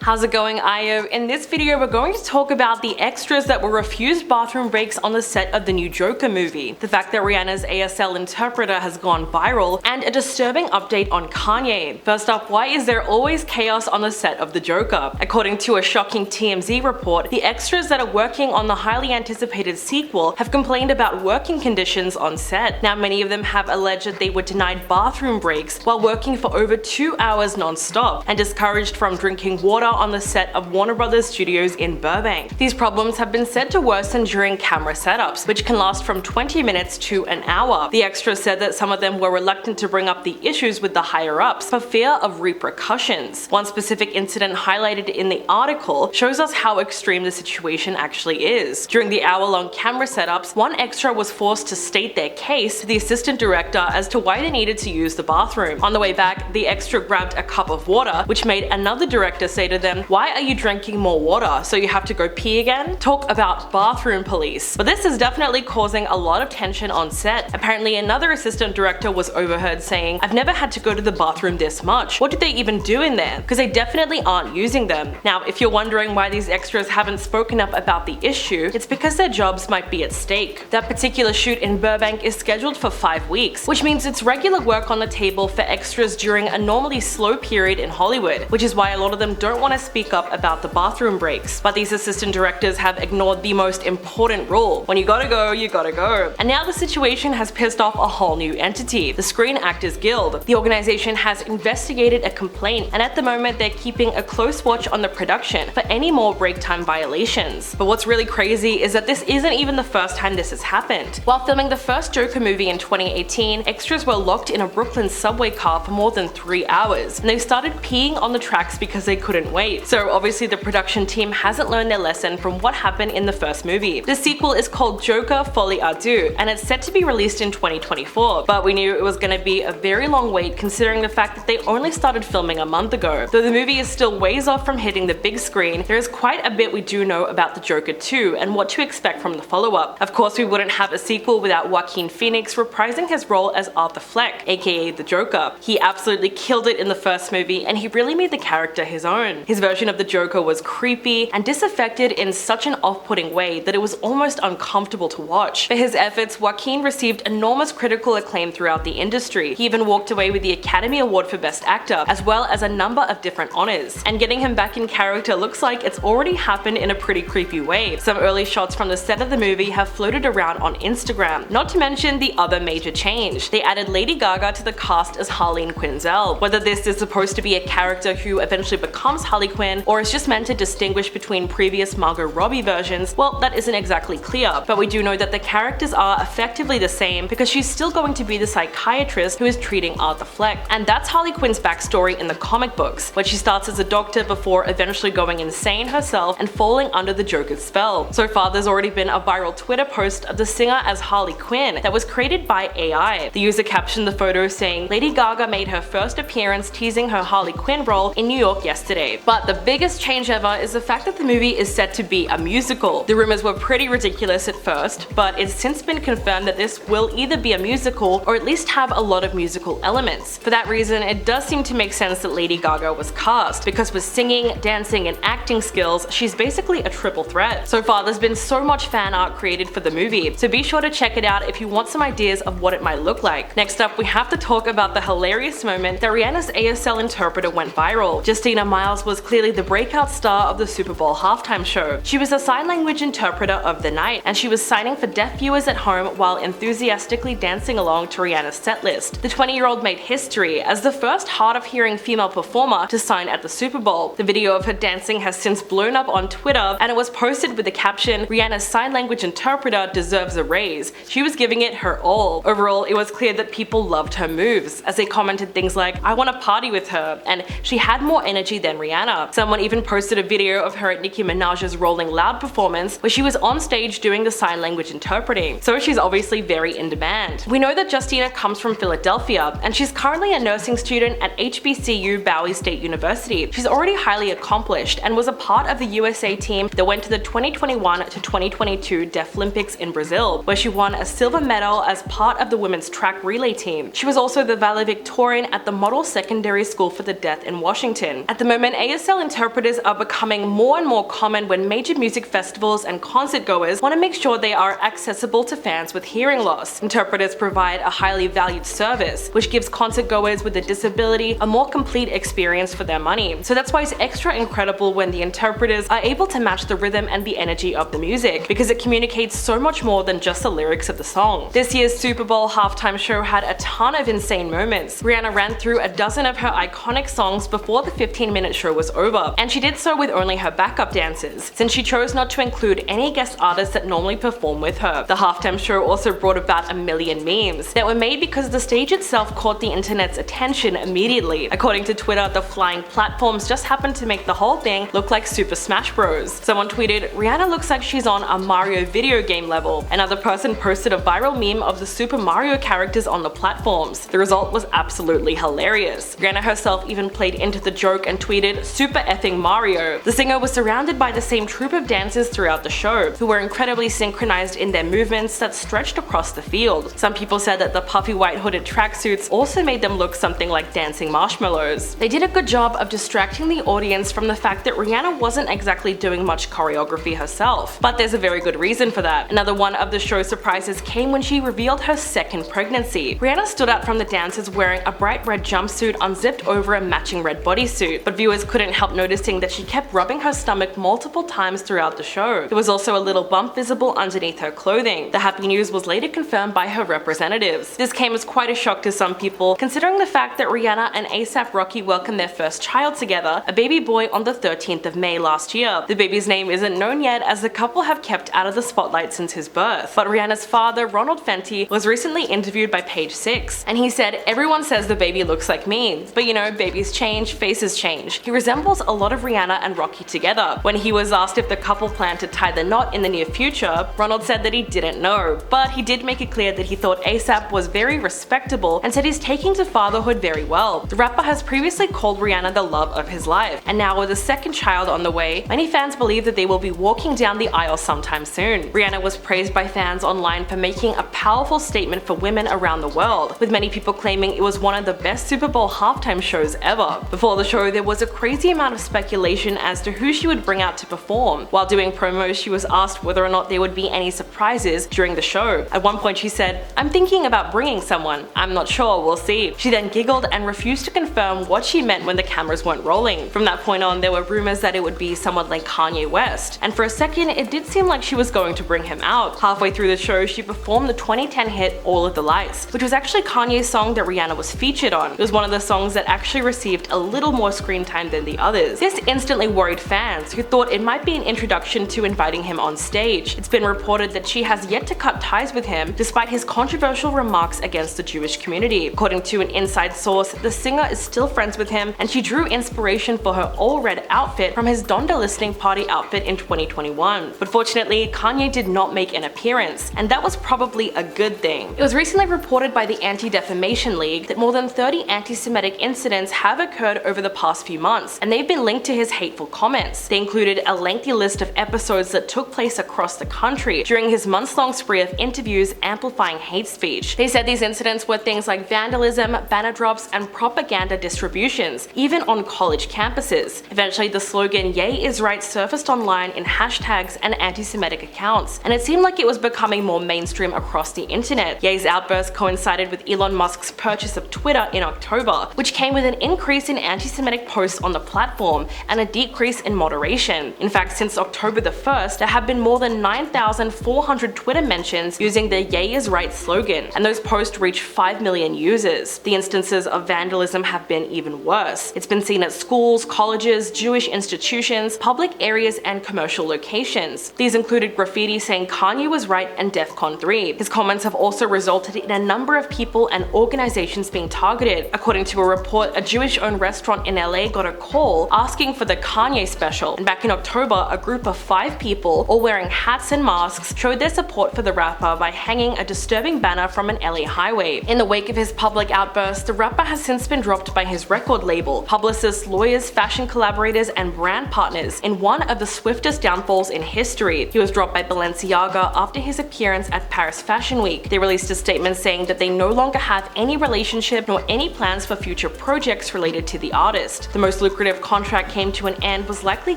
How's it going, IO? In this video, we're going to talk about the extras that were refused bathroom breaks on the set of the new Joker movie, the fact that Rihanna's ASL Interpreter has gone viral, and a disturbing update on Kanye. First up, why is there always chaos on the set of the Joker? According to a shocking TMZ report, the extras that are working on the highly anticipated sequel have complained about working conditions on set. Now, many of them have alleged that they were denied bathroom breaks while working for over 2 hours non-stop and discouraged from drinking water on the set of Warner Brothers Studios in Burbank. These problems have been said to worsen during camera setups, which can last from 20 minutes to an hour. The extras said that some of them were reluctant to bring up the issues with the higher-ups for fear of repercussions. One specific incident highlighted in the article shows us how extreme the situation actually is. During the hour-long camera setups, one extra was forced to state their case to the assistant director as to why they needed to use the bathroom. On the way back, the extra grabbed a cup of water, which made another director say to them, "Why are you drinking more water? So you have to go pee again?" Talk about bathroom police. But this is definitely causing a lot of tension on set. Apparently another assistant director was overheard saying, "I've never had to go to the bathroom this much. What did they even do in there? Because they definitely aren't using them." Now, if you're wondering why these extras haven't spoken up about the issue, it's because their jobs might be at stake. That particular shoot in Burbank is scheduled for 5 weeks, which means it's regular work on the table for extras during a normally slow period in Hollywood, which is why a lot of them don't want to speak up about the bathroom breaks. But these assistant directors have ignored the most important rule. When you gotta go, you gotta go. And now the situation has pissed off a whole new entity, the Screen Actors Guild. The organization has investigated a complaint, and at the moment they're keeping a close watch on the production for any more break time violations. But what's really crazy is that this isn't even the first time this has happened. While filming the first Joker movie in 2018, extras were locked in a Brooklyn subway car for more than 3 hours, and they started peeing on the tracks because they couldn't wait. So obviously the production team hasn't learned their lesson from what happened in the first movie. The sequel is called Joker Folie à Deux, and it's set to be released in 2024, but we knew it was going to be a very long wait considering the fact that they only started filming a month ago. Though the movie is still ways off from hitting the big screen, there is quite a bit we do know about the Joker 2 and what to expect from the follow-up. Of course, we wouldn't have a sequel without Joaquin Phoenix reprising his role as Arthur Fleck, aka the Joker. He absolutely killed it in the first movie, and he really made the character his own. His version of the Joker was creepy and disaffected in such an off-putting way that it was almost uncomfortable to watch. For his efforts, Joaquin received enormous critical acclaim throughout the industry. He even walked away with the Academy Award for Best Actor, as well as a number of different honors. And getting him back in character looks like it's already happened in a pretty creepy way. Some early shots from the set of the movie have floated around on Instagram, not to mention the other major change. They added Lady Gaga to the cast as Harleen Quinzel. Whether this is supposed to be a character who eventually becomes Harley Quinn, or is just meant to distinguish between previous Margot Robbie versions, well, that isn't exactly clear, but we do know that the characters are effectively the same because she's still going to be the psychiatrist who is treating Arthur Fleck. And that's Harley Quinn's backstory in the comic books, where she starts as a doctor before eventually going insane herself and falling under the Joker's spell. So far, there's already been a viral Twitter post of the singer as Harley Quinn that was created by AI. The user captioned the photo saying, "Lady Gaga made her first appearance teasing her Harley Quinn role in New York yesterday." But the biggest change ever is the fact that the movie is set to be a musical. The rumors were pretty ridiculous at first, but it's since been confirmed that this will either be a musical or at least have a lot of musical elements. For that reason, it does seem to make sense that Lady Gaga was cast, because with singing, dancing, and acting skills, she's basically a triple threat. So far, there's been so much fan art created for the movie, so be sure to check it out if you want some ideas of what it might look like. Next up, we have to talk about the hilarious moment that Rihanna's ASL Interpreter went viral. Justina Miles was clearly the breakout star of the Super Bowl halftime show. She was a sign language interpreter of the night, and she was signing for deaf viewers at home while enthusiastically dancing along to Rihanna's set list. The 20-year-old made history as the first hard-of-hearing female performer to sign at the Super Bowl. The video of her dancing has since blown up on Twitter, and it was posted with the caption, "Rihanna's sign language interpreter deserves a raise. She was giving it her all." Overall, it was clear that people loved her moves, as they commented things like, "I want to party with her," and "She had more energy than Rihanna." Someone even posted a video of her at Nicki Minaj's Rolling Loud performance, where she was on stage doing the sign language interpreting, so she's obviously very in demand. We know that Justina comes from Philadelphia, and she's currently a nursing student at HBCU Bowie State University. She's already highly accomplished and was a part of the USA team that went to the 2021 to 2022 Deaflympics in Brazil, where she won a silver medal as part of the women's track relay team. She was also the valedictorian at the Model Secondary School for the Deaf in Washington. At the moment, ASL ASL interpreters are becoming more and more common when major music festivals and concert goers want to make sure they are accessible to fans with hearing loss. Interpreters provide a highly valued service, which gives concert goers with a disability a more complete experience for their money. So that's why it's extra incredible when the interpreters are able to match the rhythm and the energy of the music, because it communicates so much more than just the lyrics of the song. This year's Super Bowl halftime show had a ton of insane moments. Rihanna ran through a dozen of her iconic songs before the 15-minute show was over, and she did so with only her backup dancers, since she chose not to include any guest artists that normally perform with her. The halftime show also brought about a million memes that were made because the stage itself caught the internet's attention immediately. According to Twitter, the flying platforms just happened to make the whole thing look like Super Smash Bros. Someone tweeted, "Rihanna looks like she's on a Mario video game level." Another person posted a viral meme of the Super Mario characters on the platforms. The result was absolutely hilarious. Rihanna herself even played into the joke and tweeted, "Super effing Mario." The singer was surrounded by the same troupe of dancers throughout the show, who were incredibly synchronized in their movements that stretched across the field. Some people said that the puffy white hooded tracksuits also made them look something like dancing marshmallows. They did a good job of distracting the audience from the fact that Rihanna wasn't exactly doing much choreography herself, but there's a very good reason for that. Another one of the show's surprises came when she revealed her second pregnancy. Rihanna stood out from the dancers wearing a bright red jumpsuit unzipped over a matching red bodysuit, but viewers couldn't help noticing that she kept rubbing her stomach multiple times throughout the show. There was also a little bump visible underneath her clothing. The happy news was later confirmed by her representatives. This came as quite a shock to some people, considering the fact that Rihanna and ASAP Rocky welcomed their first child together, a baby boy, on the 13th of May last year. The baby's name isn't known yet, as the couple have kept out of the spotlight since his birth. But Rihanna's father, Ronald Fenty, was recently interviewed by Page 6, and he said, "Everyone says the baby looks like me, but you know, babies change, faces change. He resembles a lot of Rihanna and Rocky together." When he was asked if the couple planned to tie the knot in the near future, Ronald said that he didn't know, but he did make it clear that he thought ASAP was very respectable and said he's taking to fatherhood very well. The rapper has previously called Rihanna the love of his life, and now with a second child on the way, many fans believe that they will be walking down the aisle sometime soon. Rihanna was praised by fans online for making a powerful statement for women around the world, with many people claiming it was one of the best Super Bowl halftime shows ever. Before the show, there was a crazy amount of speculation as to who she would bring out to perform. While doing promos, she was asked whether or not there would be any surprises during the show. At one point she said, "I'm thinking about bringing someone. I'm not sure, we'll see." She then giggled and refused to confirm what she meant when the cameras weren't rolling. From that point on, there were rumors that it would be someone like Kanye West, and for a second it did seem like she was going to bring him out. Halfway through the show, she performed the 2010 hit All of the Lights, which was actually Kanye's song that Rihanna was featured on. It was one of the songs that actually received a little more screen time than the others. This instantly worried fans, who thought it might be an introduction to inviting him on stage. It's been reported that she has yet to cut ties with him, despite his controversial remarks against the Jewish community. According to an inside source, the singer is still friends with him, and she drew inspiration for her all-red outfit from his Donda listening party outfit in 2021. But fortunately, Kanye did not make an appearance, and that was probably a good thing. It was recently reported by the Anti-Defamation League that more than 30 anti-Semitic incidents have occurred over the past few months, and they've been linked to his hateful comments. They included a lengthy list of episodes that took place across the country during his months-long spree of interviews amplifying hate speech. They said these incidents were things like vandalism, banner drops, and propaganda distributions, even on college campuses. Eventually, the slogan "Ye is right" surfaced online in hashtags and anti-Semitic accounts, and it seemed like it was becoming more mainstream across the internet. Ye's outburst coincided with Elon Musk's purchase of Twitter in October, which came with an increase in anti-Semitic posts on the platform and a decrease in moderation. In fact, since October the 1st, there have been more than 9,400 Twitter mentions using the "Ye is right" slogan, and those posts reached 5 million users. The instances of vandalism have been even worse. It's been seen at schools, colleges, Jewish institutions, public areas, and commercial locations. These included graffiti saying Kanye was right and DEFCON 3. His comments have also resulted in a number of people and organizations being targeted. According to a report, a Jewish-owned restaurant in LA got a call asking for the Kanye special, and back in October, a group of 5 people, all wearing hats and masks, showed their support for the rapper by hanging a disturbing banner from an LA highway. In the wake of his public outburst, the rapper has since been dropped by his record label, publicists, lawyers, fashion collaborators, and brand partners in one of the swiftest downfalls in history. He was dropped by Balenciaga after his appearance at Paris Fashion Week. They released a statement saying that they no longer have any relationship nor any plans for future projects related to the artist. The most lucrative lucrative contract came to an end was likely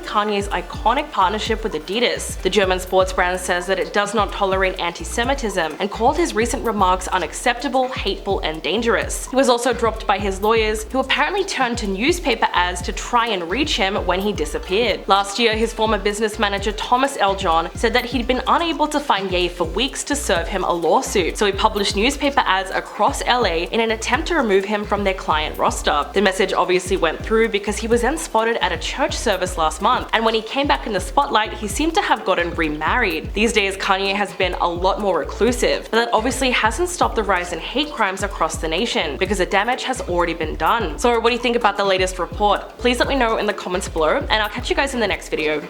Kanye's iconic partnership with Adidas. The German sports brand says that it does not tolerate anti-Semitism and called his recent remarks unacceptable, hateful, and dangerous. He was also dropped by his lawyers, who apparently turned to newspaper ads to try and reach him when he disappeared. Last year, his former business manager Thomas L. John said that he'd been unable to find Ye for weeks to serve him a lawsuit, so he published newspaper ads across LA in an attempt to remove him from their client roster. The message obviously went through because he was then spotted at a church service last month, and when he came back in the spotlight, he seemed to have gotten remarried. These days, Kanye has been a lot more reclusive, but that obviously hasn't stopped the rise in hate crimes across the nation, because the damage has already been done. So what do you think about the latest report? Please let me know in the comments below, and I'll catch you guys in the next video.